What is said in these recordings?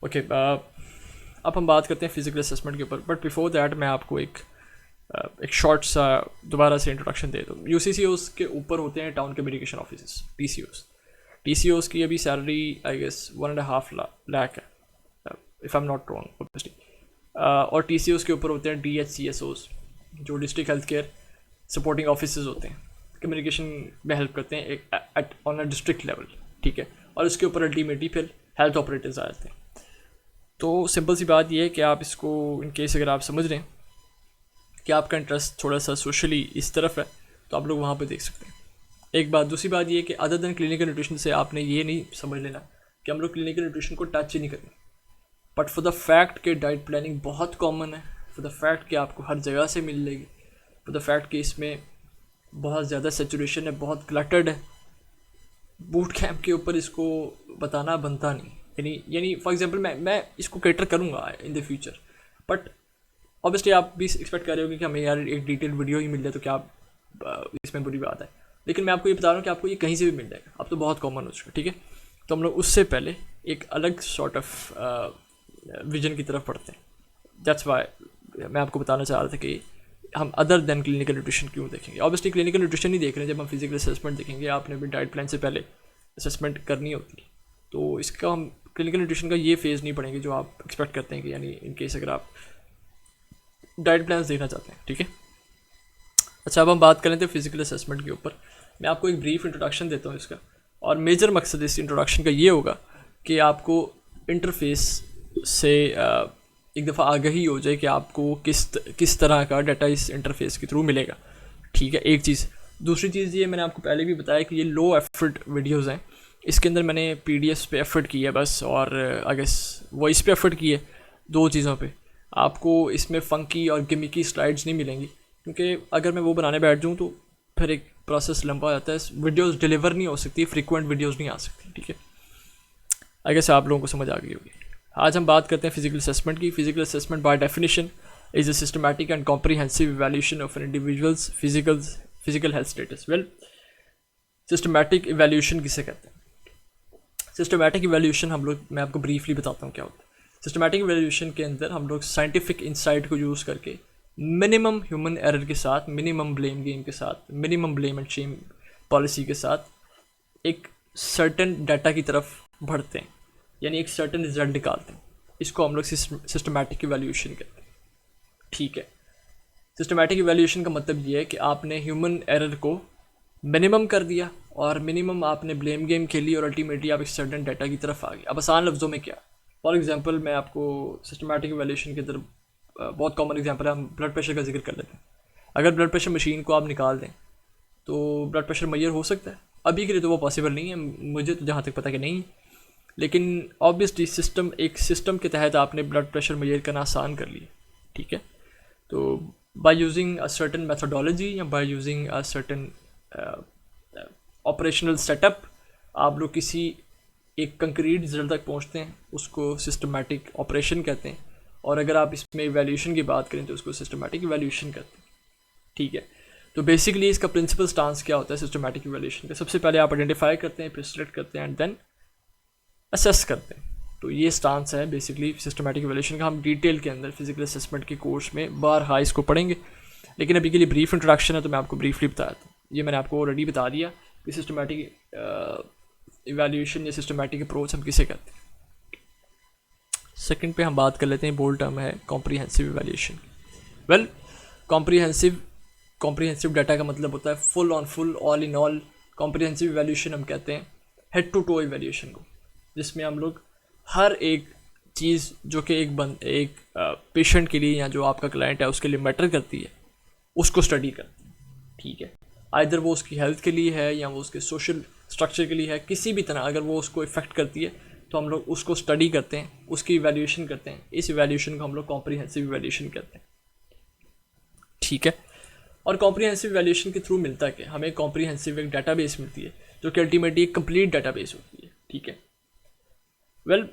Okay, अब हम बात करते हैं फिजिकल असेसमेंट के ऊपर, बट बिफोर दैट मैं आपको एक शॉर्ट सा दोबारा से इंट्रोडक्शन दे दूँ। यूसीसीओस के ऊपर होते हैं town communication office, TCOs. TCOs की अभी सैलरी आई गेस 1.5 लाख है, if I am not wrong obviously. और टीसीओस के ऊपर होते हैं डीएचसीएसओस, जो district health care supporting officers होते हैं, कम्युनिकेशन में हेल्प करते हैं एक at on a district level, ठीक है। और उसके ऊपर अल्टीमेटली फिर हेल्थ ऑपरेटर्स आ जाते हैं। तो सिंपल सी बात यह है कि आप इसको इन केस अगर आप समझ रहे हैं कि आपका इंटरेस्ट थोड़ा सा सोशली इस तरफ है, तो आप लोग वहाँ पे देख सकते हैं। एक बात, दूसरी बात ये है कि अदर देन क्लिनिकल न्यूट्रिशन से आपने ये नहीं समझ लेना कि हम लोग क्लिनिकल न्यूट्रिशन को टच ही नहीं करेंगे। बट फॉर द फैक्ट कि डाइट प्लानिंग बहुत कॉमन है, फॉर द फैक्ट कि आपको हर जगह से मिल लेगी, फॉर द फैक्ट कि इसमें बहुत ज़्यादा सेचुरेशन है, बहुत क्लटर्ड है, बूट कैंप के ऊपर इसको बताना बनता नहीं। यानी फॉर एग्जांपल मैं इसको कैटर करूँगा in the future, but obviously आप भी एक्सपेक्ट कर रहे होगे कि हमें यार एक डिटेल वीडियो ही मिल जाए तो क्या इसमें बुरी बात है। लेकिन मैं आपको ये बता रहा हूँ कि आपको ये कहीं से भी मिल जाएगा, अब तो बहुत कॉमन हो चुका है, ठीक है। तो हम लोग उससे पहले एक अलग सॉर्ट ऑफ विजन की तरफ बढ़ते हैं। दैट्स वाई मैं आपको बताना चाह रहा था कि हम अदर देन क्लिनिकल न्यूट्रिशन क्यों देखेंगे। ऑब्वियसली क्लिनिकल न्यूट्रिशन ही देख रहे हैं, जब हम फिजिकल असेसमेंट देखेंगे आपने भी डाइट प्लान से पहले असेसमेंट करनी होती है, तो इसका हम क्लिनिकल न्यूट्रिशन का ये फेज़ नहीं पढ़ेंगे जो आप एक्सपेक्ट करते हैं कि यानी इन केस अगर आप डाइट प्लान देखना चाहते हैं, ठीक है। अच्छा, अब हम बात करें तो फिजिकल असेसमेंट के ऊपर मैं आपको एक ब्रीफ इंट्रोडक्शन देता हूँ इसका। और मेजर मकसद इस इंट्रोडक्शन का ये होगा कि आपको इंटरफेस से एक दफ़ा आगाही हो जाए कि आपको किस तरह का डाटा इस इंटरफेस के थ्रू मिलेगा, ठीक है। एक चीज़, दूसरी चीज़ ये मैंने आपको पहले भी बताया कि ये लो एफर्ट वीडियोज़ हैं। इसके अंदर मैंने पीडीएफ पे एफर्ट की है बस, और आई गेस वॉइस पे एफर्ट की है, दो चीज़ों पे। आपको इसमें फंकी और गिमिकी स्लाइड्स नहीं मिलेंगी, क्योंकि अगर मैं वो बनाने बैठ जाऊँ तो फिर एक प्रोसेस लंबा हो जाता है, वीडियोस डिलीवर नहीं हो सकती, फ्रीक्वेंट वीडियोस नहीं आ सकती, ठीक है। आई गेस आप लोगों को समझ आ गई होगी। आज हम बात करते हैं फिजिकल असेसमेंट की। Physical assessment by definition is a systematic and comprehensive evaluation of an individual's physical health status. Well, systematic evaluation किसे कहते हैं? सिस्टमैटिक इवैल्यूएशन मैं आपको ब्रीफली बताता हूँ क्या होता है। सिस्टमैटिक इवैल्यूएशन के अंदर हम लोग साइंटिफिक इंसाइट को यूज़ करके मिनिमम ह्यूमन एरर के साथ, मिनिमम ब्लेम गेम के साथ, minimum blame and Shem policy के साथ एक सर्टन डाटा की तरफ बढ़ते हैं, यानी एक सर्टन रिजल्ट निकालते हैं। इसको हम लोग सिस्टमैटिक इवैल्यूएशन कहते हैं, ठीक है। सिस्टमैटिक इवैल्यूएशन का मतलब ये है कि आपने ह्यूमन एरर को मिनिमम कर दिया और मिनिमम आपने ब्लेम गेम खेली और अल्टीमेटली आप एक सर्टन डाटा की तरफ आ गए। अब आसान लफ्ज़ों में क्या, फॉर एग्जांपल मैं आपको सिस्टमैटिक इवैल्यूएशन के अंदर बहुत कॉमन एग्जांपल है, हम ब्लड प्रेशर का जिक्र कर लेते हैं। अगर ब्लड प्रेशर मशीन को आप निकाल दें तो ब्लड प्रेशर मैयर हो सकता है? अभी के लिए तो वो पॉसिबल नहीं है, मुझे तो जहाँ तक पता कि नहीं है। लेकिन ऑब्वियसली एक सिस्टम के तहत आपने ब्लड प्रेशर मैयर करना आसान कर लिया, ठीक है। तो by using a certain methodology या by using a certain operational setup आप लोग किसी एक कंक्रीट रिजल्ट तक पहुंचते हैं, उसको सिस्टमैटिक ऑपरेशन कहते हैं। और अगर आप इसमें इवैल्यूएशन की बात करें तो उसको सिस्टमैटिक इवैल्यूएशन कहते हैं, ठीक है। तो बेसिकली इसका प्रिंसिपल स्टांस क्या होता है सिस्टमैटिक इवैल्यूएशन का? सबसे पहले आप आइडेंटिफाई करते हैं, फिर सिलेक्ट करते हैं एंड देन असेस करते हैं। तो ये स्टांस है बेसिकली सिस्टमैटिक इवैल्यूएशन का। हम डिटेल के अंदर फिजिकल असेसमेंट के कोर्स में बारहा इसको पढ़ेंगे, लेकिन अभी के लिए ब्रीफ इंट्रोडक्शन है तो मैं आपको ब्रीफली बताया था। ये मैंने आपको ऑलरेडी बता दिया कि सिस्टमैटिक इवैल्यूएशन या सिस्टमैटिक अप्रोच हम किसे कहते हैं। सेकंड पे हम बात कर लेते हैं, बोल्ड टर्म है comprehensive evaluation. Well, comprehensive data का मतलब होता है full on full, all in all. Comprehensive evaluation हम कहते हैं हेड टू टो इवैल्यूएशन को, जिसमें हम लोग हर एक चीज़ जो कि एक पेशेंट के लिए या जो आपका क्लाइंट है उसके लिए मैटर करती है, उसको स्टडी करते हैं, ठीक है। आइदर वो उसकी हेल्थ के लिए है या वो उसके सोशल स्ट्रक्चर के लिए है, किसी भी तरह अगर वो उसको इफेक्ट करती है तो हम लोग उसको स्टडी करते हैं, उसकी इवैल्यूएशन करते हैं। इस इवैल्यूएशन को हम लोग कॉम्प्रिहेंसिव इवैल्यूएशन कहते हैं, ठीक है। और कॉम्प्रिहेंसिव इवैल्यूएशन के थ्रू मिलता है कि हमें कॉम्प्रिहेंसिव एक डाटाबेस मिलती है जो कि अल्टीमेटली एक कंप्लीट डाटाबेस होती है, ठीक है। वेल,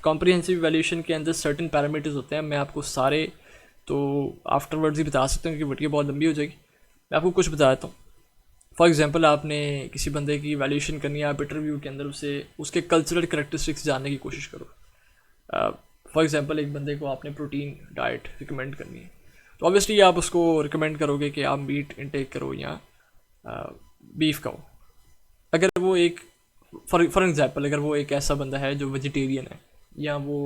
कॉम्प्रिहेंसिव इवैल्यूएशन के अंदर सर्टेन पैरामीटर्स होते हैं। मैं आपको सारे तो आफ्टरवर्ड्स ही बता सकता हूँ क्योंकि वीडियो बहुत लंबी हो जाएगी। मैं आपको कुछ बता देता हूँ। फॉर एग्जांपल, आपने किसी बंदे की इवैल्यूएशन करनी है, आप इंटरव्यू के अंदर उसके कल्चरल करैक्टरिस्टिक्स जानने की कोशिश करो। फॉर एग्जांपल एक बंदे को आपने प्रोटीन डाइट रिकमेंड करनी है, तो ऑब्वियसली आप उसको रिकमेंड करोगे कि आप मीट इनटेक करो या बीफ खाओ। अगर वो एक फॉर एग्जांपल अगर वो एक ऐसा बंदा है जो वेजिटेरियन है, या वो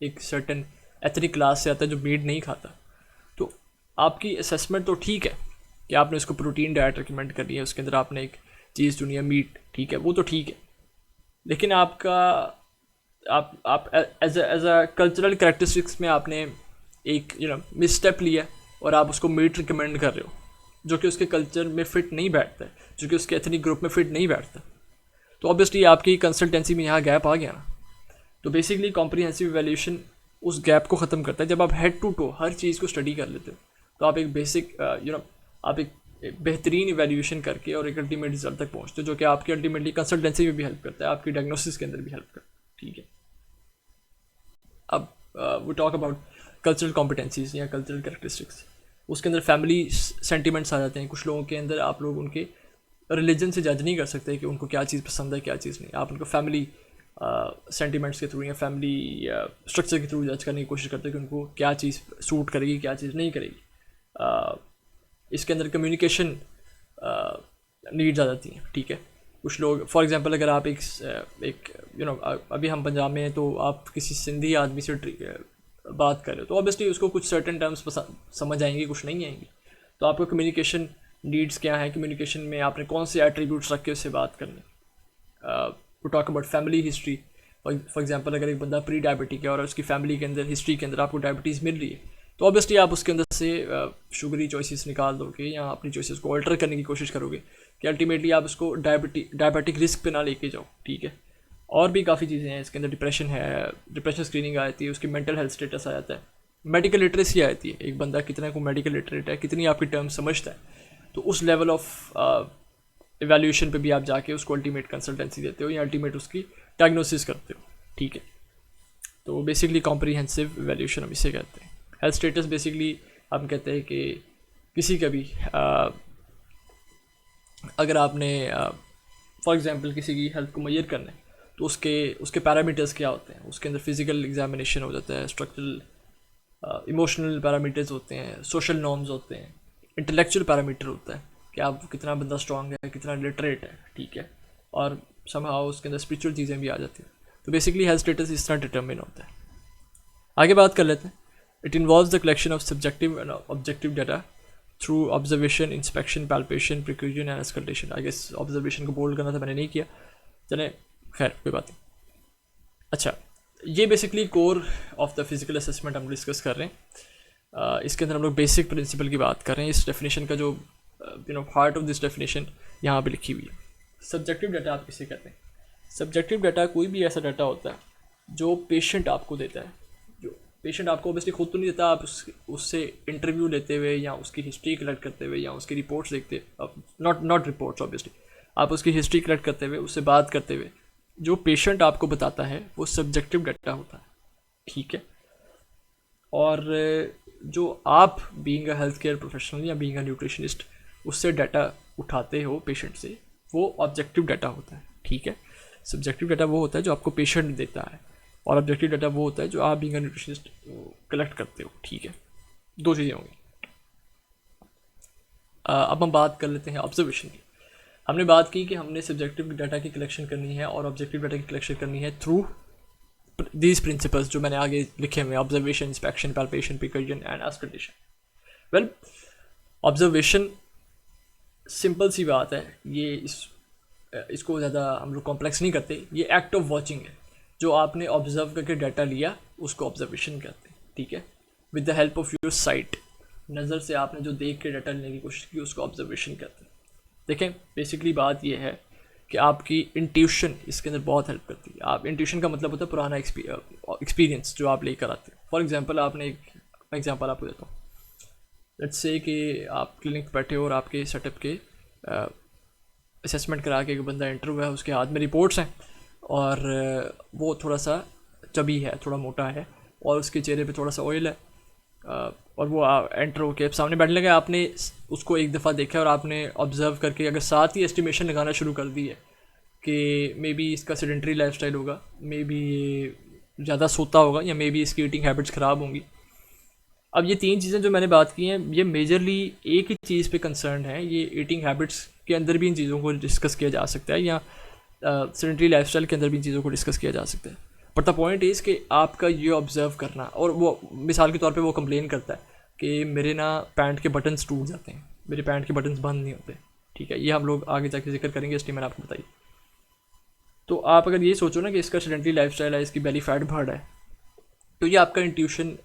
एक सर्टन एथनिक क्लास से आता है जो मीट नहीं खाता, तो आपकी असेसमेंट तो ठीक है कि आपने उसको प्रोटीन डाइट रिकमेंड करनी है, उसके अंदर आपने एक चीज़ चुनी है मीट, ठीक है, वो तो ठीक है। लेकिन आपका आप एज अ कल्चरल करेक्टरिस्टिक्स में आपने एक मिस स्टेप लिया और आप उसको मीट रिकमेंड कर रहे हो जो कि उसके कल्चर में फ़िट नहीं बैठता है, जो कि उसके एथनिक ग्रुप में फ़िट नहीं बैठता। तो ऑब्वियसली आपकी कंसल्टेंसी में यहाँ गैप आ गया ना। तो बेसिकली कॉम्प्रिहेंसिव इवैल्यूएशन उस गैप को ख़त्म करता है। जब आप हेड टू टो हर चीज़ को स्टडी कर लेते हो, तो आप एक बेसिक आप एक बेहतरीन इवैल्यूएशन करके और एक अल्टीमेट रिजल्ट तक पहुँचते हो, जो कि आपकी अल्टीमेटली कंसल्टेंसी में भी हेल्प करता है, आपकी डायग्नोसिस के अंदर भी हेल्प करता है, ठीक है। अब वो टॉक अबाउट कल्चरल कॉम्पिटेंसीज या कल्चरल कैरेक्टरिस्टिक्स, उसके अंदर फैमिली सेंटिमेंट्स आ जाते हैं। कुछ लोगों के अंदर आप लोग उनके रिलीजन से जज नहीं कर सकते कि उनको क्या चीज़ पसंद है क्या चीज़ नहीं। आप उनको फैमिली सेंटिमेंट्स के थ्रू या फैमिली स्ट्रक्चर के थ्रू जज करने की कोशिश करते हैं कि उनको क्या चीज़ सूट करेगी क्या चीज़ नहीं करेगी। इसके अंदर कम्युनिकेशन नीड्स आ जाती हैं, ठीक है। कुछ लोग फॉर एग्जांपल अगर आप एक अभी हम पंजाब में हैं, तो आप किसी सिंधी आदमी से बात कर रहे हो, तो ऑब्वियसली उसको कुछ सर्टेन टर्म्स समझ आएंगी, कुछ नहीं आएंगी। तो आपको कम्युनिकेशन नीड्स क्या है, कम्युनिकेशन में आपने कौन से एट्रीब्यूट्स रख के उससे बात करनी। To talk about family history, for example अगर एक बंदा प्री डायबिटिक है और उसकी फैमिली के अंदर हिस्ट्री के अंदर आपको डायबिटीज़ मिल रही है, तो ऑब्वियसली आप उसके अंदर से शुगरी चॉइसेस निकाल दोगे या अपनी चॉइसेस को ऑल्टर करने की कोशिश करोगे कि अल्टीमेटली आप उसको डायबिटिक रिस्क पे ना लेके जाओ, ठीक है। और भी काफ़ी चीज़ें हैं इसके अंदर। डिप्रेशन है, डिप्रेशन स्क्रीनिंग आ जाती है, उसकी मेंटल हेल्थ स्टेटस आ जाता है, मेडिकल लिटरेसी आ जाती है, एक बंदा कितना को मेडिकल लिटरेट है, कितनी आपकी टर्म समझता है। तो उस लेवल ऑफ इवैल्यूएशन पे भी आप जाके उसको अल्टीमेट कंसल्टेंसी देते हो या अल्टीमेट उसकी डायग्नोसिस करते हो, ठीक है। तो बेसिकली कॉम्प्रिहेंसिव इवैल्यूएशन हम इसे कहते हैं। हेल्थ स्टेटस बेसिकली हम कहते हैं कि किसी का भी अगर आपने फॉर एग्जांपल किसी की हेल्थ को मेजर करना है, तो उसके पैरामीटर्स क्या होते हैं। उसके अंदर फिजिकल एग्जामिनेशन हो जाता है, स्ट्रक्चरल इमोशनल पैरामीटर्स होते हैं, सोशल नॉर्म्स होते हैं, इंटेलेक्चुअल पैरामीटर होता है कि आप कितना बंदा स्ट्रांग है, कितना लिटरेट है, ठीक है। और समहाउ उसके अंदर स्पिरिचुअल चीज़ें भी आ जाती हैं। तो बेसिकली हेल्थ स्टेटस इस तरह डिटर्मिन होता है। आगे बात कर लेते हैं। It involves the collection of subjective and objective data through observation, inspection, palpation, percussion and auscultation. I guess observation को बोल्ड करना था, मैंने नहीं किया, चले खैर कोई बात नहीं। अच्छा, ये basically core of the physical assessment हम डिस्कस कर रहे हैं। इसके अंदर हम लोग बेसिक प्रिंसिपल की बात कर रहे हैं। इस डेफिनेशन का जो हार्ट ऑफ दिस डेफिनेशन यहाँ पे लिखी हुई है। सब्जेक्टिव डाटा आप किसे कहते हैं? सब्जेक्टिव डाटा कोई भी ऐसा डाटा होता है जो पेशेंट आपको देता है। जो पेशेंट आपको ऑब्वियसली खुद तो नहीं देता, आप उससे इंटरव्यू लेते हुए या उसकी हिस्ट्री कलेक्ट करते हुए या उसकी रिपोर्ट्स देखते, नॉट रिपोर्ट्स ऑब्वियसली, आप उसकी हिस्ट्री कलेक्ट करते हुए, उससे बात करते हुए जो पेशेंट आपको बताता है वो सब्जेक्टिव डाटा होता है, ठीक है। और जो आप being a health care professional या बीइंग अ न्यूट्रिशनिस्ट उससे डाटा उठाते हो पेशेंट से, वो ऑब्जेक्टिव डाटा होता है, ठीक है। सब्जेक्टिव डाटा वो होता है जो आपको पेशेंट देता है, और ऑब्जेक्टिव डाटा वो होता है जो आप बीइंग अ न्यूट्रिशनिस्ट कलेक्ट करते हो, ठीक है। दो चीज़ें होंगी। अब हम बात कर लेते हैं ऑब्जर्वेशन की। हमने बात की कि हमने सब्जेक्टिव डाटा की कलेक्शन करनी है और ऑब्जेक्टिव डाटा की कलेक्शन करनी है थ्रू दीज प्रिंसिपल्स जो मैंने आगे लिखे हुए हैं, observation, inspection, palpation, percussion and auscultation. Well, observation simple सी बात है, ये इसको ज़्यादा हम लोग कॉम्प्लेक्स नहीं करते। ये एक्ट ऑफ वॉचिंग है, जो आपने ऑब्जर्व करके डाटा लिया उसको ऑब्जर्वेशन कहते हैं, ठीक है। With the help of your site, नज़र से आपने जो देख के डाटा लेने की कोशिश की उसको ऑब्जर्वेशन कहते हैं। देखें, बेसिकली बात ये है कि आपकी इंट्यूशन इसके अंदर बहुत हेल्प करती है। आप इंट्यूशन का मतलब होता है पुराना एक्सपीरियंस जो आप लेकर आते हैं। फॉर एग्जांपल आपने एक एग्जांपल आपको देता हूँ। लेट्स से कि आप क्लिनिक बैठे हो और आपके सेटअप के असेसमेंट करा के एक बंदा एंटर हुआ है, उसके हाथ में रिपोर्ट्स हैं और वो थोड़ा सा चबी है, थोड़ा मोटा है और उसके चेहरे पे थोड़ा सा ऑयल है, और वो एंटर होके सामने बैठने लगा। आपने उसको एक दफ़ा देखा और आपने ऑब्जर्व करके अगर साथ ही एस्टिमेशन लगाना शुरू कर दी है कि मे बी इसका सेडेंट्री लाइफस्टाइल होगा, मे बी ये ज़्यादा सोता होगा, या मे बी इसकी ईटिंग हैबिट्स ख़राब होंगी। अब ये 3 चीज़ें जो मैंने बात की हैं, ये मेजरली एक ही चीज़ पे कंसर्न है। ये ईटिंग हैबिट्स के अंदर भी इन चीज़ों को डिस्कस किया जा सकता है, या सेडेंटरी लाइफस्टाइल के अंदर भी इन चीज़ों को डिस्कस किया जा सकता है। बट द पॉइंट इज़ कि आपका ये ऑब्जर्व करना, और वो मिसाल के तौर पे वो कंप्लेन करता है कि मेरे ना पैंट के बटन्स टूट जाते हैं, मेरे पैंट के बटन्स बंद नहीं होते, ठीक है, ये हम लोग आगे जाके जिक्र करेंगे, इसलिए मैंने आपको बताई। तो आप अगर ये सोचो ना कि इसका सेडेंटरी लाइफस्टाइल है, इसकी बेली फैट बढ़ है, तो ये आपका इंट्यूशन,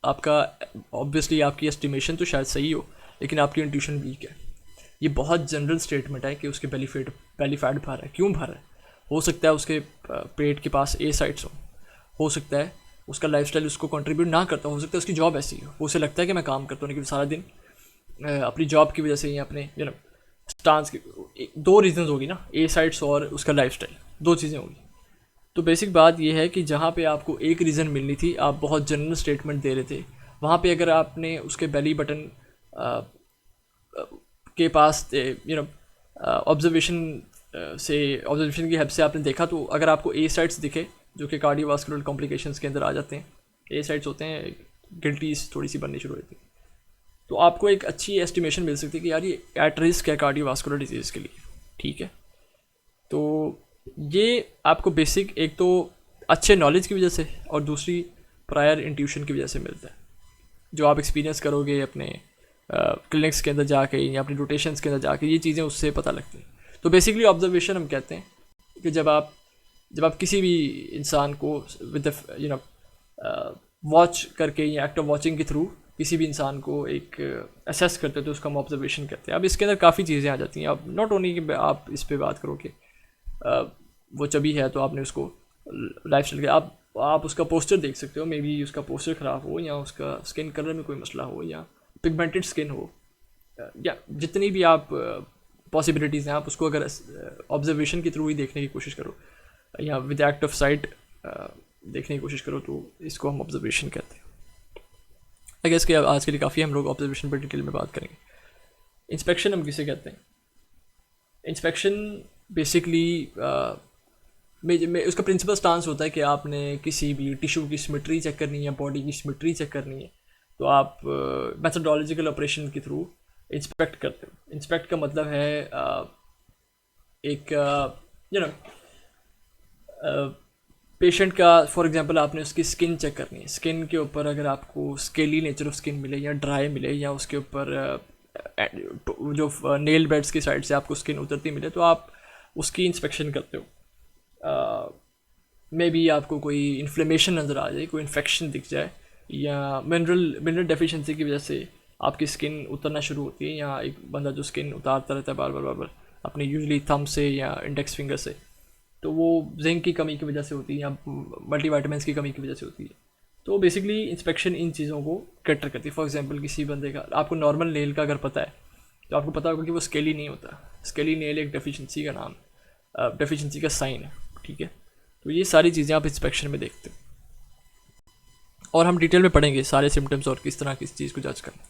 आपका ऑब्वियसली आपकी एस्टिमेशन तो शायद सही हो, लेकिन आपकी इंट्यूशन वीक है। ये बहुत जनरल स्टेटमेंट है कि उसके बेली फैट भर है। क्यों भर है? हो सकता है उसके पेट के पास ए साइड्स हो सकता है उसका लाइफस्टाइल उसको कंट्रीब्यूट ना करता हो सकता है उसकी जॉब ऐसी हो, उसे लगता है कि मैं काम करता हूँ, लेकिन सारा दिन अपनी जॉब की वजह से या अपने स्टांस की, 2 रीजंस होगी ना, ए साइड्स और उसका लाइफस्टाइल, 2 चीज़ें होगी। तो बेसिक बात यह है कि जहाँ पे आपको एक रीज़न मिलनी थी, आप बहुत जनरल स्टेटमेंट दे रहे थे, वहाँ पे अगर आपने उसके बेली बटन के पास ऑब्जर्वेशन की हेल्प से आपने देखा, तो अगर आपको ए साइट्स दिखे जो कि कार्डियोवास्कुलर कॉम्प्लिकेशंस के अंदर आ जाते हैं, ए साइट्स होते हैं, गिल्टीज थोड़ी सी बननी शुरू होती है, तो आपको एक अच्छी एस्टिमेशन मिल सकती है कि यार ये एट रिस्क है कार्डियोवास्कुलर डिजीज़ के लिए, ठीक है। तो ये आपको बेसिक एक तो अच्छे नॉलेज की वजह से, और दूसरी प्रायर इंट्यूशन की वजह से मिलता है, जो आप एक्सपीरियंस करोगे अपने क्लिनिक्स के अंदर जाके या अपनी रोटेशंस के अंदर जाके, ये चीज़ें उससे पता लगती हैं। तो बेसिकली ऑब्जर्वेशन हम कहते हैं कि जब आप किसी भी इंसान को विद वॉच करके या एक्ट ऑफ वॉचिंग के थ्रू किसी भी इंसान को एक असेस करते हो, तो उसका हम ऑब्जर्वेशन करते हैं। अब इसके अंदर काफ़ी चीज़ें आ जाती हैं। अब नॉट ओनली कि आप इस पर बात करो कि वो चबी है तो आपने उसको लाइफ स्टाइल के, आप उसका पोस्टर देख सकते हो, मे बी उसका पोस्टर ख़राब हो, या उसका स्किन कलर में कोई मसला हो, या पिगमेंटेड स्किन हो, या जितनी भी आप पॉसिबिलिटीज़ हैं, आप उसको अगर ऑब्जर्वेशन के थ्रू ही देखने की कोशिश करो या विद एक्ट ऑफ साइट देखने की कोशिश करो, तो इसको हम ऑब्जर्वेशन कहते हैं। आई गेस कि आज के लिए काफ़ी हम लोग ऑब्जर्वेशन पर डिटेल में बात करेंगे। इंस्पेक्शन हम किसे कहते हैं? इंस्पेक्शन बेसिकली उसका प्रिंसिपल स्टांस होता है कि आपने किसी भी टिश्यू की सिमेट्री चेक करनी है, बॉडी की सिमेट्री चेक करनी है, तो आप मेथोडोलॉजिकल ऑपरेशन के थ्रू इंस्पेक्ट करते हो। इंस्पेक्ट का मतलब है एक पेशेंट का, फॉर एग्जांपल आपने उसकी स्किन चेक करनी है, स्किन के ऊपर अगर आपको स्केली नेचर ऑफ स्किन मिले या ड्राई मिले, या उसके ऊपर जो नेल बेड्स की साइड से आपको स्किन उतरती मिले, तो आप उसकी इंस्पेक्शन करते हो। मे बी आपको कोई इन्फ्लेमेशन नज़र आ जाए, कोई इन्फेक्शन दिख जाए, या मिनरल डेफिशिएंसी की वजह से आपकी स्किन उतरना शुरू होती है, या एक बंदा जो स्किन उतारता रहता है बार बार अपनी यूजली थंब से या इंडेक्स फिंगर से, तो वो जिंक की कमी की वजह से होती है, या मल्टीविटामिन्स की कमी की वजह से होती है। तो बेसिकली इंस्पेक्शन इन चीज़ों को कैटर करती है। फॉर एग्जांपल किसी बंदे का, आपको नॉर्मल नेल का अगर पता है, तो आपको पता होगा कि वो स्केली नहीं होता। स्केली नेल एक डेफिशिएंसी का नाम, डेफिशिएंसी का साइन है, ठीक है। तो ये सारी चीज़ें आप इंस्पेक्शन में देखते हो, और हम डिटेल में पढ़ेंगे सारे सिम्टम्स और किस तरह किस चीज़ को जज करना।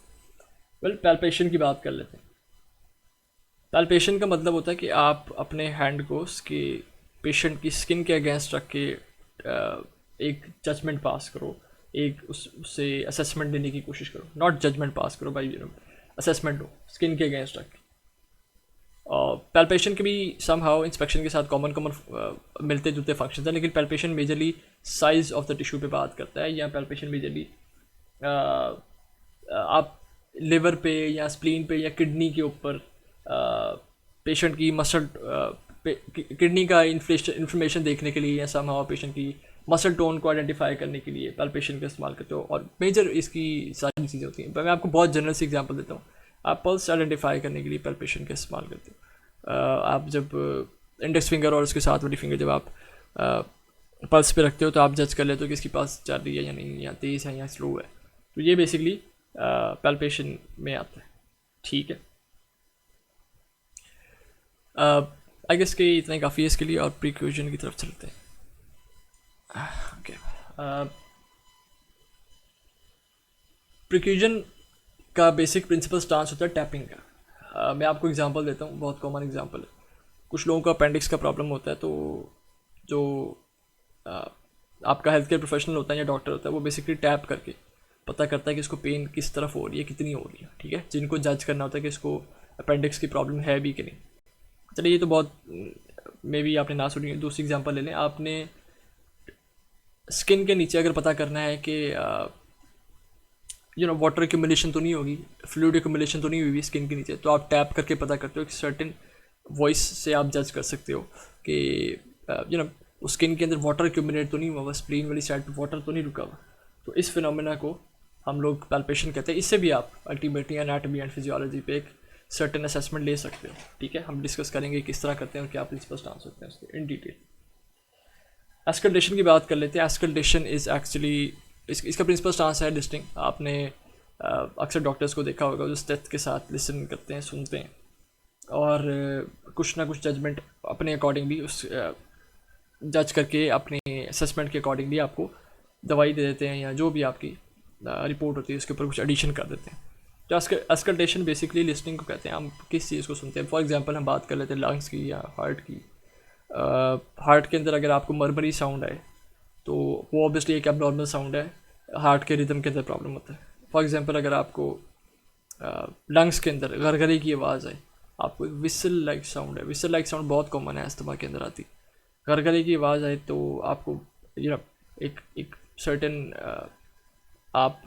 वेल, पैल्पेशन की बात कर लेते हैं। पैल्पेशन का मतलब होता है कि आप अपने हैंड को उसके पेशेंट की स्किन के अगेंस्ट रख के एक जजमेंट पास करो, एक उससे असेसमेंट देने की कोशिश करो, नॉट जजमेंट पास करो भाई, असेसमेंट हो स्किन के अगेंस्ट रख के। और पैल्पेशन के भी समहाउ इंस्पेक्शन के साथ कॉमन मिलते जुलते फंक्शन हैं, लेकिन palpation majorly size of the tissue पे बात करता है, या पैल्पेशन मेजरली आप लिवर पे या स्प्लीन पे या किडनी के ऊपर पेशेंट की मसल किडनी का इन्फ्लेमेशन देखने के लिए, या समहाउ पेशेंट की मसल टोन को आइडेंटिफाई करने के लिए पैल्पेशन का इस्तेमाल करते हो। और मेजर इसकी सारी चीज़ें होती हैं। मैं आपको बहुत जनरल सी एग्जांपल देता हूँ। आप पल्स आइडेंटिफाई करने के लिए पैल्पेशन का इस्तेमाल करते हो। आप जब इंडेक्स फिंगर और उसके साथ वाली फिंगर जब आप पल्स पे रखते हो, तो आप जज कर लेते हो कि इसकी पल्स चल रही है या नहीं, या तेज़ है या स्लो है। तो ये बेसिकली पैल्पेशन में आता है, ठीक है। आई गेस कि इतना ही काफ़ी है इसके लिए, और प्रिकॉशन की तरफ चलते हैं। ओके, प्रिकॉशन का बेसिक प्रिंसिपल स्टांस होता है टैपिंग का। मैं आपको एग्जांपल देता हूँ, बहुत कॉमन एग्जांपल है। कुछ लोगों का अपेंडिक्स का प्रॉब्लम होता है, तो जो आपका हेल्थ केयर प्रोफेशनल होता है या डॉक्टर होता है, वो बेसिकली टैप करके पता करता है कि इसको पेन किस तरफ हो रही है, कितनी हो रही है, ठीक है। जिनको जज करना होता है कि इसको अपेंडिक्स की प्रॉब्लम है भी कि नहीं। चलिए ये तो बहुत मे बी आपने ना सुनी। दूसरी एग्जांपल ले लें, आपने स्किन के नीचे अगर पता करना है कि वाटर एक्यूमुलेशन तो नहीं होगी, फ्लूइड एक्यूमुलेशन तो नहीं हुई स्किन के नीचे, तो आप टैप करके पता करते हो कि सर्टेन वॉइस से आप जज कर सकते हो कि उस स्किन के अंदर वाटर एक्यूमुलेट तो नहीं हुआ, बस स्प्लीन वाली साइड पे वाटर तो नहीं रुका हुआ। तो इस फिनोमेना को हम लोग पैल्पेशन कहते हैं। इससे भी आप अल्टीमेटली एनाटॉमी एंड फिजियोलॉजी पे एक सर्टेन असेसमेंट ले सकते हो, ठीक है। हम डिस्कस करेंगे किस तरह करते हैं और क्या प्रिंसिपल्स डाल सकते हैं उसके इन डिटेल। एस्कल्टेशन की बात कर लेते हैं। एस्कल्टेशन इज़ एक्चुअली इसका प्रिंसिपल स्टांस है लिस्टिंग। आपने अक्सर डॉक्टर्स को देखा होगा जो स्टेथ के साथ लिसन करते हैं, सुनते हैं और कुछ ना कुछ जजमेंट अपने अकॉर्डिंगली उस जज करके अपने असेसमेंट के अकॉर्डिंगली आपको दवाई दे देते हैं या जो भी आपकी रिपोर्ट होती है उसके ऊपर कुछ एडिशन कर देते हैं। तो एस्कल्टेशन बेसिकली लिसनिंग को कहते हैं। हम किस चीज़ को सुनते हैं, फॉर एग्जांपल हम बात कर लेते हैं लंग्स की या हार्ट की। हार्ट के अंदर अगर आपको मरमरी साउंड आए तो वो ऑब्वियसली एक एबनॉर्मल साउंड है, हार्ट के रिदम के अंदर प्रॉब्लम होता है। फॉर एग्जांपल अगर आपको लंग्स के अंदर गरगरे की आवाज़ आए, आपको विसल लाइक साउंड है, विसल लाइक साउंड बहुत कॉमन है अस्थमा के अंदर आती, गरगरे की आवाज़ आए तो आपको एक सर्टेन आप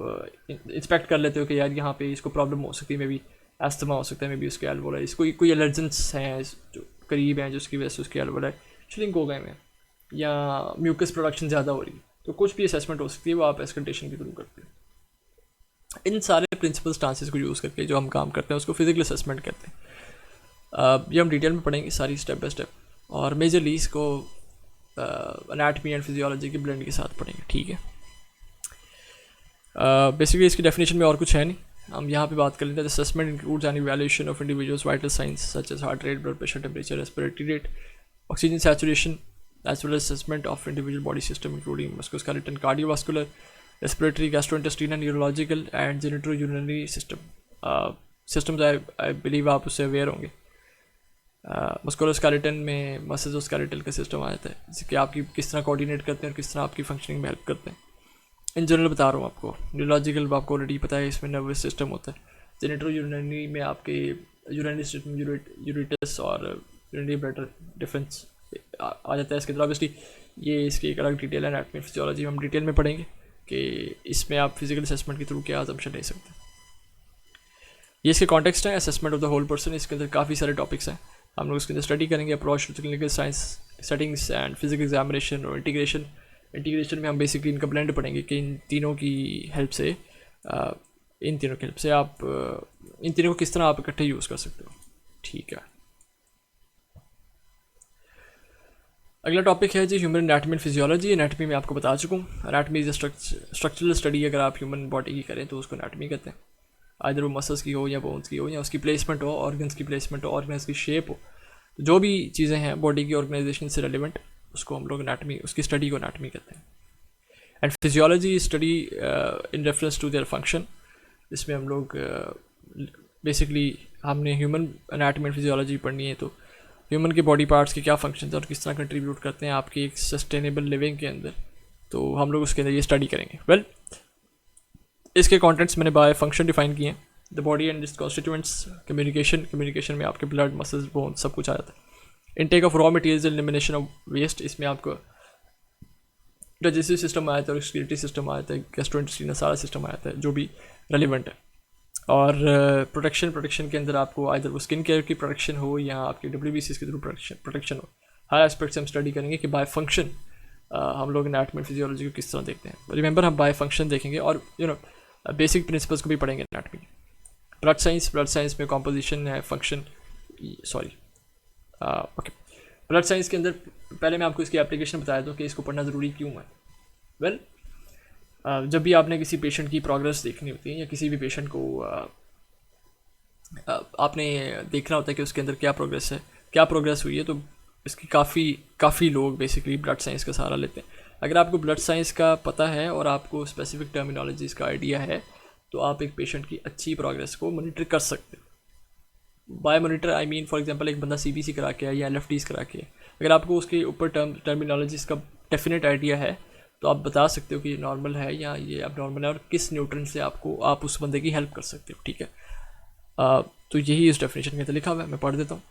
इंस्पेक्ट कर लेते हो कि यार यहाँ पे इसको प्रॉब्लम हो सकती है, मे बी अस्थमा हो सकता है, मे बी उसके एल्वोलाई, इसको कोई एलर्जेंस हैं जो करीब हैं जिसकी वजह से उसके एल्वोलाई श्रिंक हो गए हैं या म्यूकस प्रोडक्शन ज़्यादा हो रही है, तो कुछ भी असेसमेंट हो सकती है वो आप एस्कल्टेशन के थ्रू करते हैं। इन सारे प्रिंसिपल स्टांसेस को यूज़ करके जो हम काम करते हैं उसको फिजिकल असेसमेंट कहते हैं। ये हम डिटेल में पढ़ेंगे सारी स्टेप बाय स्टेप, और मेजरली इसको एनाटॉमी एंड फिजियोलॉजी के ब्लेंड के साथ पढ़ेंगे, ठीक है। बेसिकली इसकी डेफिनेशन में और कुछ है नहीं, हम यहाँ पे बात कर लेते हैं। Assessment includes an evaluation of individual's vital signs such as heart rate, blood pressure, temperature, respiratory rate, oxygen saturation, as well as assessment of individual body system including musculoskeletal, cardiovascular, respiratory, gastrointestinal, neurological and genitourinary system. Systems I believe आप उससे aware होंगे। मस्कुलोस्केलेटन में मसोस्केलेटल का system आ जाता है, जिसके आपकी किस तरह कोऑर्डिनेट करते हैं और किस तरह आपकी फंक्शनिंग में हेल्प करते हैं। इन जनरल बता रहा हूँ आपको। न्यूरोलॉजिकल आपको ऑलरेडी पता है, इसमें नर्वस सिस्टम होता है। जेनिटोयूरिनरी में आपके यूरिनरी सिस्टम, यूरिटस और यूरिनरी ब्लैडर डिफरेंस आ जाता है इसके अंदर। ऑब्वियसली ये इसकी एक अलग डिटेल है, एनाटॉमी फिजियोलॉजी हम डिटेल में पढ़ेंगे कि इसमें आप फिजिकल असेसमेंट के थ्रू क्या अजम्पशन ले सकते हैं। ये इसके कॉन्टेक्स्ट है, assessment of the whole person. इसके अंदर काफ़ी सारे टॉपिक्स हैं, हम लोग इसके अंदर स्टडी करेंगे। Approach to clinical science, settings and physical examination और इंटीग्रेशन। इंटीग्रेशन में हम बेसिकली इनका ब्लेंड पढ़ेंगे कि इन तीनों की हेल्प से आप इन तीनों को किस तरह आप इकट्ठे यूज़ कर सकते हो, ठीक है। अगला टॉपिक है जी human anatomy and physiology. Anatomy में आपको बता चुका हूँ। एनाटॉमी इज स्ट्रक्चरल स्टडी, अगर आप ह्यूमन बॉडी की करें तो उसको एनाटॉमी कहते हैं। आइदर वो मसल्स की हो या बोन्स की हो या उसकी प्लेसमेंट हो, ऑर्गन्स की प्लेसमेंट हो, ऑर्गन्स की शेप हो, जो भी चीज़ें हैं बॉडी की ऑर्गेनाइजेशन से रेलिवेंट, उसको हम लोग एनाटॉमी, उसकी स्टडी को एनाटॉमी कहते हैं। And physiology study in reference to their function. इसमें हम लोग बेसिकली हमने ह्यूमन एनाटॉमी एंड फिजियोलॉजी पढ़नी है तो ह्यूमन के बॉडी पार्ट्स के क्या फंक्शन है और किस तरह कंट्रीब्यूट करते हैं आपकी एक सस्टेनेबल लिविंग के अंदर, तो हम लोग उसके अंदर ये स्टडी करेंगे। वेल, इसके कंटेंट्स मैंने बाय फंक्शन डिफाइन किए हैं। The body and it's constituents, communication में आपके ब्लड, मसल्स, बोन्स सब कुछ आ जाता है। Intake of raw materials, elimination of waste, इसमें आपको डाइजेस्टिव सिस्टम आ जाता है, रेस्पिरेटरी सिस्टम आ जाता है, गैस्ट्रोइंटेस्टाइनल सारा सिस्टम आ जाता है जो भी रेलिवेंट है। और प्रोटेक्शन के अंदर आपको आइदर वो स्किन केयर की प्रोटेक्शन हो या आपकी WBCs के थ्रू प्रोटेक्शन हो। हर एस्पेक्ट से हम स्टडी करेंगे कि बाय फंक्शन हम लोग एनाटॉमी फिजियोलॉजी को किस तरह देखते हैं। रिमेंबर हम बाय फंक्शन देखेंगे और बेसिक प्रिंसिपल्स को भी पढ़ेंगे एनाटॉमी। ब्लड साइंस में कॉम्पोजिशन है, फंक्शन, ओके। ब्लड साइंस के अंदर पहले मैं आपको इसकी एप्लीकेशन बताया दूँ कि इसको पढ़ना ज़रूरी क्यों है। वेल, जब भी आपने किसी पेशेंट की प्रोग्रेस देखनी होती है या किसी भी पेशेंट को आपने देखना होता है कि उसके अंदर क्या प्रोग्रेस हुई है, तो इसकी काफ़ी लोग बेसिकली ब्लड साइंस का सहारा लेते हैं। अगर आपको ब्लड साइंस का पता है और आपको स्पेसिफिक टर्मिनोलॉजीज का आइडिया है तो आप एक पेशेंट की अच्छी प्रोग्रेस को मॉनिटर कर सकते हो। By monitor I mean for example एक बंदा CBC करा के है या LFTs करा के है, अगर आपको उसके ऊपर टर्मिनोलॉजीज का डेफिनेट आइडिया है तो तो आप बता सकते हो कि ये नॉर्मल है या ये अब नॉर्मल है और किस न्यूट्रिएंट से आप उस बंदे की हेल्प कर सकते हो, ठीक है। तो यही इस डेफिनेशन के अंदर लिखा हुआ है, मैं पढ़ देता हूँ।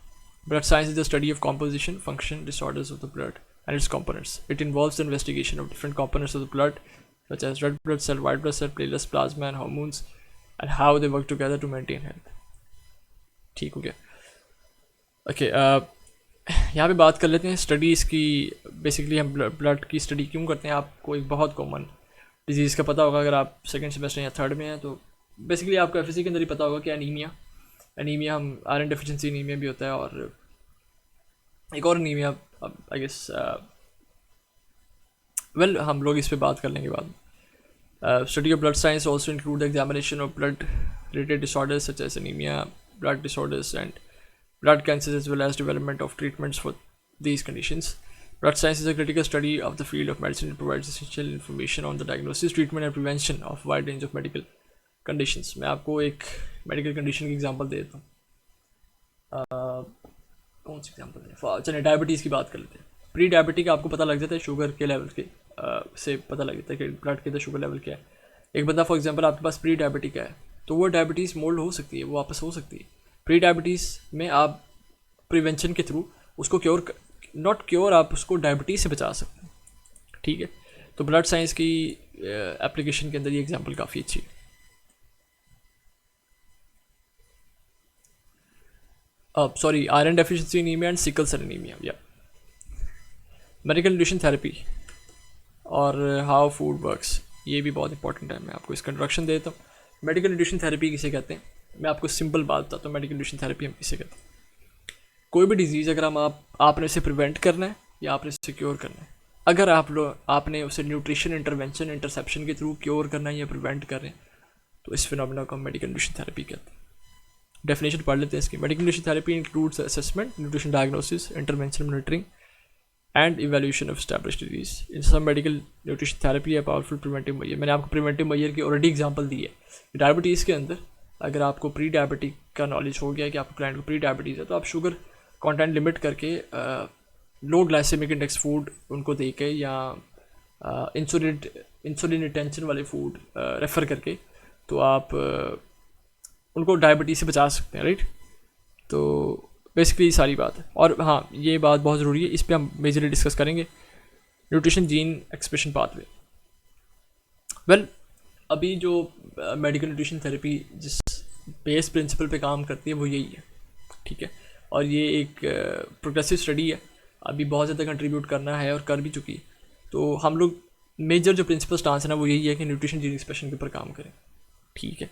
Blood science is the study of composition, function, disorders of the blood and its components. It involves the investigation of different components of the blood, such as red blood cell, white blood cell, platelets, plasma, and hormones, and how they work together to maintain health. ठीक हो गया। Okay, यहाँ पे बात कर लेते हैं studies की। बेसिकली हम ब्लड की स्टडी क्यों करते हैं। आपको एक बहुत कॉमन डिजीज़ का पता होगा अगर आप सेकेंड सेमेस्टर या थर्ड में हैं, तो बेसिकली आपको एफएससी के अंदर ही पता होगा कि एनीमिया हम आयरन डेफिशिएंसी एनीमिया भी होता है, और एक और एनीमिया आई गेस वेल हम लोग इस पे बात कर लेंगे बाद। Study of blood science also include the examination of blood related disorders such as anaemia, blood disorders and blood cancers, as well as development of treatments for these conditions. Blood science is a critical study of the field of medicine. It provides essential information on the diagnosis, treatment and prevention of wide range of medical conditions. मैं आपको एक medical condition की example दे देता हूँ। कौन सी example है? चलिए diabetes की बात कर लेते हैं। प्री डायबिटिक आपको पता लग जाता है शुगर के लेवल के से पता लग जाता है कि ब्लड के अंदर शुगर लेवल क्या है। एक बंदा फॉर एग्जांपल आपके पास प्री डायबिटिक है, तो वो डायबिटीज़ मोल्ड हो सकती है, वो वापस हो सकती है। प्री डायबिटीज़ में आप प्रिवेंशन के थ्रू उसको नॉट क्योर, आप उसको डायबिटीज़ से बचा सकते हैं, ठीक है। तो ब्लड साइंस की एप्लीकेशन के अंदर ये एग्जांपल काफ़ी अच्छी है। Sorry, iron deficiency anaemia and sickle cell anaemia, या मेडिकल न्यूट्रिशन थेरेपी और हाउ फूड वर्क्स, ये भी बहुत इंपॉर्टेंट है। मैं आपको इसका इंट्रोडक्शन देता हूँ। मेडिकल न्यूट्रिशन थेरेपी किसे कहते हैं, मैं आपको सिंपल बात बताता हूँ। मेडिकल न्यूट्रिशन थेरेपी हम किसे कहते हैं। कोई भी डिजीज़ अगर आपने उसे प्रिवेंट करना है या आपने उसे क्योर करना है, अगर आपने उसे न्यूट्रिशन इंटरवेंशन इंटरसेप्शन के थ्रू क्योर करना है या प्रिवेंट कर रहे हैं, तो इस फिनोमेना को हम मेडिकल न्यूट्रिशन थेरेपी कहते हैं। डेफिनेशन पढ़ लेते हैं इसकी। Medical nutrition therapy includes assessment, nutrition diagnosis, intervention, monitoring and evaluation of established disease. इन सब मेडिकल न्यूट्रिशन थेरेपी है पावरफुल प्रिवेंटिव मेजर। मैंने आपको प्रिवेंटिव मेजर की ऑलरेडी एग्जांपल दी है। डायबिटीज़ के अंदर अगर आपको प्री डायबिटिक का नॉलेज हो गया कि आपको क्लाइंट को प्री डायबिटीज़ है, तो आप शुगर कंटेंट लिमिट करके लो ग्लाइसेमिक इंडेक्स फूड उनको दे के या इंसुलिन रिटेंशन वाले फूड रेफ़र करके, तो आप उनको डायबिटीज़ से बचा सकते हैं, राइट। तो बेसिकली सारी बात है। और हाँ, ये बात बहुत ज़रूरी है, इस पर हम मेजरली डिस्कस करेंगे। Nutrition gene expression pathway. Well, अभी जो मेडिकल न्यूट्रिशन थेरेपी जिस बेस प्रिंसिपल पे काम करती है वो यही है, ठीक है। और ये एक प्रोग्रेसिव स्टडी है, अभी बहुत ज़्यादा कंट्रीब्यूट करना है और कर भी चुकी है। तो हम लोग मेजर जो प्रिंसिपल स्टांस है ना वो यही है कि न्यूट्रिशन जीन एक्सप्रेशन के ऊपर काम करें, ठीक है।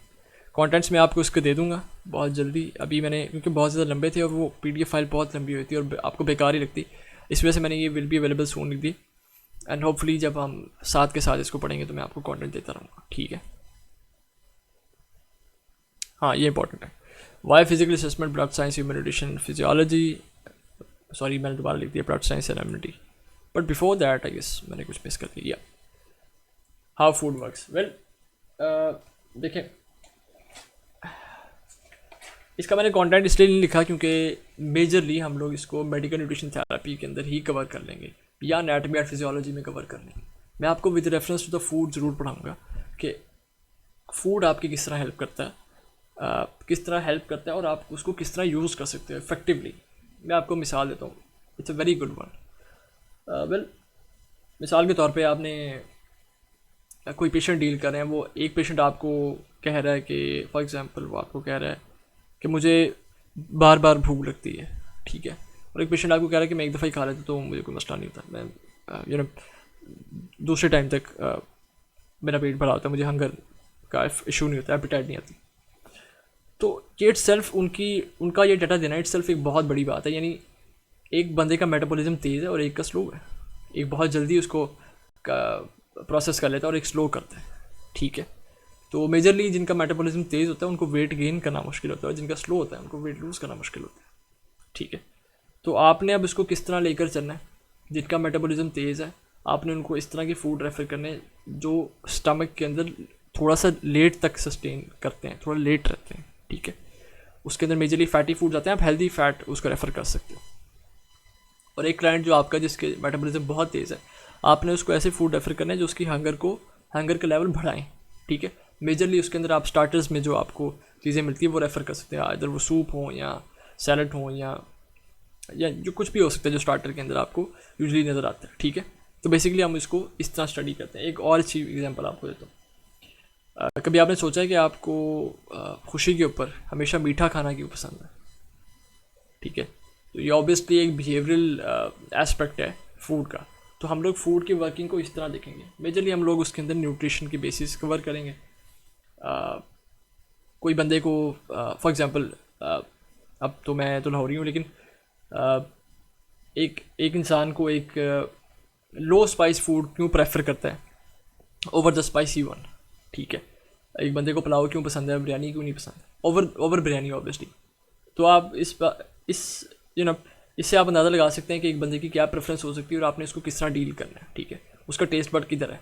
कंटेंट्स मैं आपको इसके दे दूंगा बहुत जल्दी। अभी मैंने क्योंकि बहुत ज़्यादा लंबे थे और वो PDF फाइल बहुत लंबी होती है और आपको बेकार ही लगती, इस वजह से मैंने ये विल बी अवेलेबल सून लिख दी। एंड होपफुली जब हम साथ के साथ इसको पढ़ेंगे तो मैं आपको कंटेंट देता रहूँगा, ठीक है। हाँ, ये इंपॉर्टेंट है। Why physical assessment, blood science, human nutrition, physiology, sorry मैंने दोबारा लिख दिया blood science and immunity, but before that I guess मैंने कुछ मिस कर दिया। How food works. वेल, देखें, इसका मैंने कंटेंट इसलिए नहीं लिखा क्योंकि मेजरली हम लोग इसको मेडिकल न्यूट्रिशन थेरेपी के अंदर ही कवर कर लेंगे या एनाटॉमी एंड फिजियोलॉजी में कवर कर लेंगे। मैं आपको with reference to the food ज़रूर पढ़ाऊँगा कि फूड आपकी किस तरह हेल्प करता है, और आप उसको किस तरह यूज़ कर सकते हो इफेक्टिवली। मैं आपको मिसाल देता हूँ, it's a very good one. Well, मिसाल के तौर पे आपने कोई पेशेंट डील कर रहे हैं, वो एक पेशेंट आपको कह रहा है कि फॉर एग्जांपल वो आपको कह रहा है कि मुझे बार बार भूख लगती है, ठीक है। और एक पेशेंट आपको कह रहा है कि मैं एक दफ़ा ही खा लेता तो मुझे कोई मसला नहीं होता, मैं दूसरे टाइम तक मेरा पेट भरा होता है, मुझे हंगर का इशू नहीं होता, एपिटाइट नहीं आती। तो ये इटसेल्फ उनका ये डाटा देना इटसेल्फ एक बहुत बड़ी बात है। यानी एक बंदे का मेटाबॉलिज्म तेज़ है और एक का स्लो है। एक बहुत जल्दी उसको प्रोसेस कर लेता है और एक स्लो करता है, ठीक है। तो मेजरली जिनका मेटाबॉलिज्म तेज़ होता है उनको वेट गेन करना मुश्किल होता है और जिनका स्लो होता है उनको वेट लूज़ करना मुश्किल होता है, ठीक है। तो आपने अब इसको किस तरह लेकर चलना है। जिनका मेटाबॉलिज्म तेज़ है आपने उनको इस तरह के फूड रेफर करने जो स्टमक के अंदर थोड़ा सा लेट तक सस्टेन करते हैं, थोड़ा लेट रहते हैं, ठीक है। उसके अंदर मेजरली फैटी फूड आते हैं, आप हेल्दी फैट उसको रेफ़र कर सकते हो। और एक क्लाइंट जो आपका जिसके मेटाबॉलिज्म बहुत तेज़ है, आपने उसको ऐसे फूड रेफ़र करना है जो उसकी हंगर का लेवल बढ़ाएं, ठीक है। मेजरली उसके अंदर आप स्टार्टर्स में जो आपको चीज़ें मिलती है वो रेफ़र कर सकते हैं, इधर वो सूप हो या सैलड हो या जो कुछ भी हो सकता है जो स्टार्टर के अंदर आपको यूजुअली नज़र आता है, ठीक है। तो बेसिकली हम इसको इस तरह स्टडी करते हैं। एक और अच्छी एग्जांपल आपको देता हूँ। कभी आपने सोचा है कि आपको खुशी के ऊपर हमेशा मीठा खाना क्यों पसंद है, ठीक है। तो ये ऑब्वियसली एक बिहेवियरल एस्पेक्ट है फूड का। तो हम लोग फूड की वर्किंग को इस तरह देखेंगे। मेजरली हम लोग उसके अंदर न्यूट्रिशन की बेसिस कवर करेंगे। कोई बंदे को फॉर एग्ज़ाम्पल अब तो मैं तो लाहौरी हूँ, लेकिन एक इंसान को एक लो स्पाइस फूड क्यों प्रेफर करता है ओवर द स्पाइसी वन, ठीक है। एक बंदे को पुलाव क्यों पसंद है, बिरयानी क्यों नहीं पसंद, ओवर बिरयानी ऑब्वियसली। तो आप इस इससे आप अंदाज़ा लगा सकते हैं कि एक बंदे की क्या प्रेफरेंस हो सकती है और आपने इसको किस तरह डील करना है, ठीक है। उसका टेस्ट बड किधर है।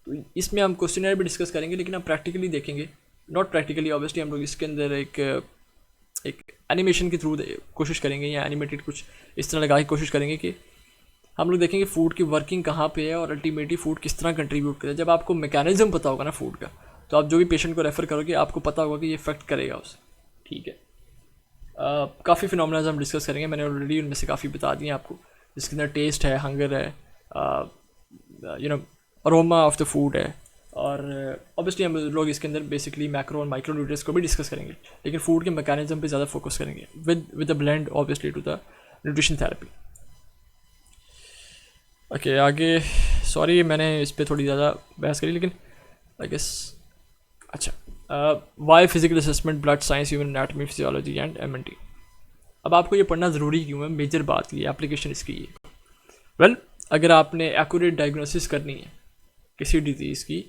तो इसमें हम क्वेश्चनर भी डिस्कस करेंगे, लेकिन हम प्रैक्टिकली देखेंगे, नॉट प्रैक्टिकली ऑब्वियसली। हम लोग इसके अंदर एक एनिमेशन के थ्रू कोशिश करेंगे या एनिमेटेड कुछ इस तरह लगा के कोशिश करेंगे कि हम लोग देखेंगे फूड की वर्किंग कहाँ पे है और अल्टीमेटली फूड किस तरह कंट्रीब्यूट करे। जब आपको मैकेनिज्म पता होगा ना फूड का, तो आप जो भी पेशेंट को रेफ़र करोगे आपको पता होगा कि ये इफेक्ट करेगा उसे, ठीक है। काफ़ी फिनोमेना हम डिस्कस करेंगे, मैंने ऑलरेडी उनमें से काफ़ी बता दिए आपको, जिसके अंदर टेस्ट है, हंगर है, अरोमा ऑफ द फूड है, और ऑब्वियसली हम लोग इसके अंदर बेसिकली मैक्रो और माइक्रो न्यूट्रिएंट्स को भी डिस्कस करेंगे, लेकिन फूड के मैकेनिज्म पे ज़्यादा फोकस करेंगे with a blend obviously to the nutrition therapy. Okay, आगे सॉरी मैंने इस पर थोड़ी ज़्यादा बहस करी, लेकिन आई गेस अच्छा, why physical assessment, blood science, human anatomy, physiology and MNT. अब आपको ये पढ़ना ज़रूरी क्यों है, मेजर बात ये एप्लीकेशन इसकी है। वेल, अगर आपने एक्यूरेट डायग्नोसिस करनी है किसी डिजीज़ की,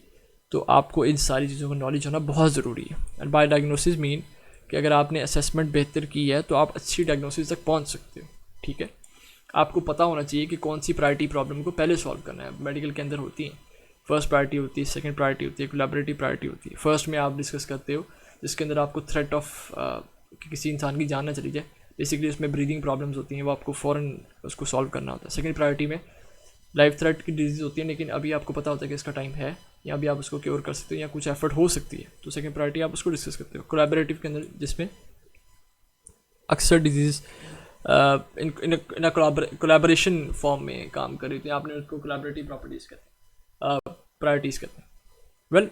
तो आपको इन सारी चीज़ों का नॉलेज होना बहुत ज़रूरी है। एंड बाय डायग्नोसिस मीन कि अगर आपने असेसमेंट बेहतर की है तो आप अच्छी डायग्नोसिस तक पहुंच सकते हो, ठीक है। आपको पता होना चाहिए कि कौन सी प्रायोरिटी प्रॉब्लम को पहले सॉल्व करना है। मेडिकल के अंदर होती हैं, फर्स्ट प्रायोरिटी होती है, सेकंड प्रायोरिटी होती है, कोलैबोरेटिव प्रायोरिटी होती है। फर्स्ट में आप डिस्कस करते हो जिसके अंदर आपको थ्रेट ऑफ किसी इंसान की जान ना चली जाए, बेसिकली उसमें ब्रीदिंग प्रॉब्लम्स होती हैं, वो आपको फ़ौरन उसको सॉल्व करना होता है। सेकंड प्रायोरिटी में लाइफ थ्रेट की डिजीज़ होती है, लेकिन अभी आपको पता होता है कि इसका टाइम है या अभी आप उसको क्योर कर सकते हो या कुछ एफर्ट हो सकती है, तो सेकंड प्रायोरिटी आप उसको डिस्कस करते हो। कोलैबोरेटिव के अंदर जिसमें अक्सर डिजीज़ इन कोलैबोरेशन फॉर्म में काम कर रही थी, आपने उसको कोलैबोरेटिव प्रॉपर्टीज़ प्रायोरिटीज़ करते हैं। वेल,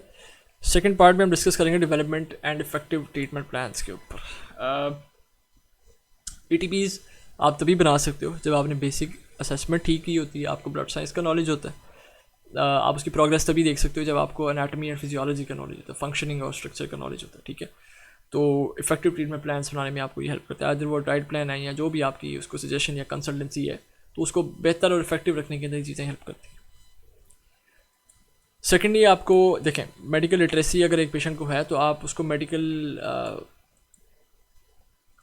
सेकंड पार्ट में हम डिस्कस करेंगे development and effective treatment plans के ऊपर। ETPs आप तभी बना सकते हो जब आपने बेसिक असेसमेंट ठीक की होती है, आपको ब्लड साइंस का नॉलेज होता है। आप उसकी प्रोग्रेस तभी देख सकते हो जब आपको एनाटॉमी एंड फिजियोलॉजी का नॉलेज होता है, फंक्शनिंग और स्ट्रक्चर का नॉलेज होता है, ठीक है। तो इफेक्टिव ट्रीटमेंट प्लान्स बनाने में आपको ये हेल्प करता है। अगर वो डाइट प्लान है या जो भी आपकी उसको सजेशन या कंसल्टेंसी है, तो उसको बेहतर और इफेक्टिव रखने के अंदर चीज़ें हेल्प करती हैं। सेकेंडली, आपको देखें मेडिकल लिटरेसी अगर एक पेशेंट को है तो आप उसको मेडिकल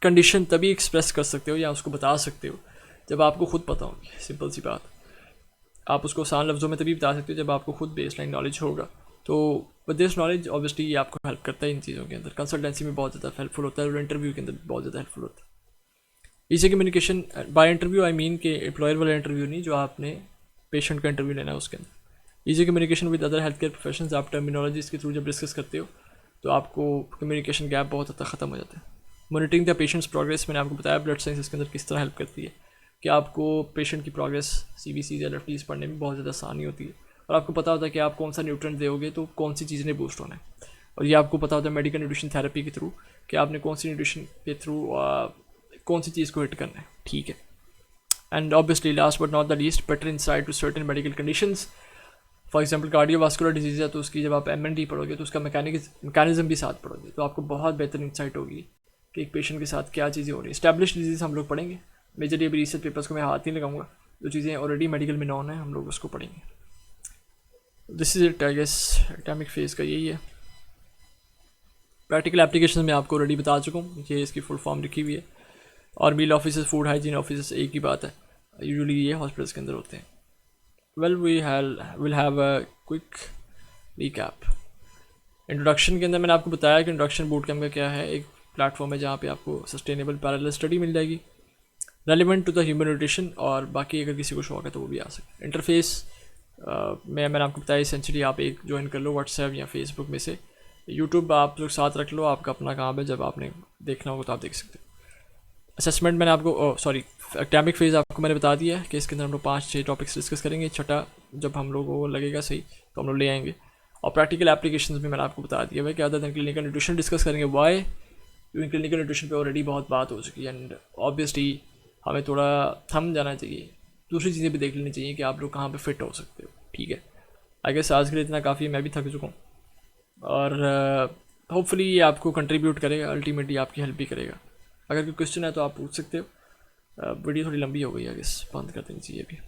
कंडीशन तभी एक्सप्रेस कर सकते हो या उसको बता सकते हो जब आपको खुद पता होगी। सिंपल सी बात, आप उसको आसान लफ्ज़ों में तभी बता सकते हो जब आपको खुद बेसलाइन नॉलेज होगा। तो विद दिस नॉलेज ऑब्वियसली ये आपको हेल्प करता है इन चीज़ों के अंदर। कंसल्टेंसी में बहुत ज़्यादा हेल्पफुल होता है और इंटरव्यू के अंदर बहुत ज़्यादा हेल्पफुल होता है। इसी communication by interview I mean के एम्प्लॉयर वाला इंटरव्यू नहीं, जो आपने पेशेंट का इंटरव्यू लेना है उसके अंदर। Easy communication with other health care professions, आप टर्मिनोलॉजीज़ के थ्रू जब डिस्कस करते हो तो आपको कम्युनिकेशन गैप बहुत हद तक ख़त्म हो जाता है। मॉनिटरिंग द पेशेंट्स प्रोग्रेस, मैंने आपको बताया ब्लड साइंस इसके अंदर किस तरह हेल्प करती है कि आपको पेशेंट की प्रोग्रेस CBC या LFTs पढ़ने में बहुत ज़्यादा आसानी होती है और आपको पता होता है कि आप कौन सा न्यूट्रेंट दोगे तो कौन सी चीज़ ने बूस्ट होना है। और ये आपको पता होता है मेडिकल न्यूट्रिशन थेरेपी के थ्रू कि आपने कौन सी न्यूट्रिशन के थ्रू कौन सी चीज़ को हिट करना है, ठीक है। And obviously last but not the least, better insight to certain medical conditions. For example cardiovascular disease है तो उसकी जब आप MND पढ़ोगे तो उसका मैकेनिज्म भी साथ पढ़ोगे तो आपको बहुत बेहतर इंसाइट होगी कि एक पेशेंट के साथ क्या चीज़ें हो रही है। एस्टैब्लिश डिजीज़ हम लोग पढ़ेंगे, मेजरली अभी रिसर्च पेपर्स को मैं हाथ नहीं लगाऊंगा, जो चीज़ें ऑलरेडी मेडिकल में नॉन है हम लोग उसको पढ़ेंगे। This is it, I guess academic phase का यही है। प्रैक्टिकल एप्लीकेशन में आपको ऑलरेडी बता चुका हूँ, ये इसकी फुल फॉर्म लिखी हुई है। और मील ऑफिस, फूड हाइजीन ऑफिस एक ही बात है, यूजुअली ये हॉस्पिटल्स के अंदर होते हैं। Well, we will have a quick recap. Introduction के अंदर मैंने आपको बताया कि इंट्रोडक्शन बूट कैम्प का क्या है। एक प्लेटफॉर्म है जहाँ पे आपको सस्टेनेबल पैरेलल स्टडी मिल जाएगी relevant to the human nutrition, और बाकी अगर किसी को शौक है तो वो भी आ सकता है। इंटरफेस मैंने आपको बताया एसेंशली आप एक ज्वाइन कर लो व्हाट्सएप या फेसबुक में से। यूट्यूब आप लोग साथ रख लो, आपका अपना काम है, जब आपने देखना होगा तो आप देख सकते हो। असेसमेंट मैंने आपको सॉरी एकेडमिक फेज़ आपको मैंने बता दिया है कि इसके अंदर हम लोग 5-6 टॉपिक्स डिस्कस करेंगे। छठा जब हम लोगों को लगेगा सही तो हम लोग ले आएंगे। और प्रैक्टिकल एप्लीकेशंस भी मैंने आपको बता दिया है कि other than clinical nutrition discuss करेंगे। वाई? क्योंकि क्लिनिकल न्यूट्रिशन पे ऑलरेडी बहुत बात हो चुकी है एंड ऑब्वियसली हमें थोड़ा थम जाना चाहिए, दूसरी चीज़ें भी देख लेनी चाहिए कि आप लोग कहाँ पे फिट हो सकते हो। ठीक है, आई गेस आज के लिए इतना काफ़ी, मैं भी थक चुका हूँ और होपफुली ये आपको कंट्रीब्यूट करेगा, अल्टीमेटली आपकी हेल्प भी करेगा। अगर कोई क्वेश्चन है तो आप पूछ सकते हो। वीडियो थोड़ी लंबी हो गई है, आई गेस बंद कर देनी चाहिए अभी।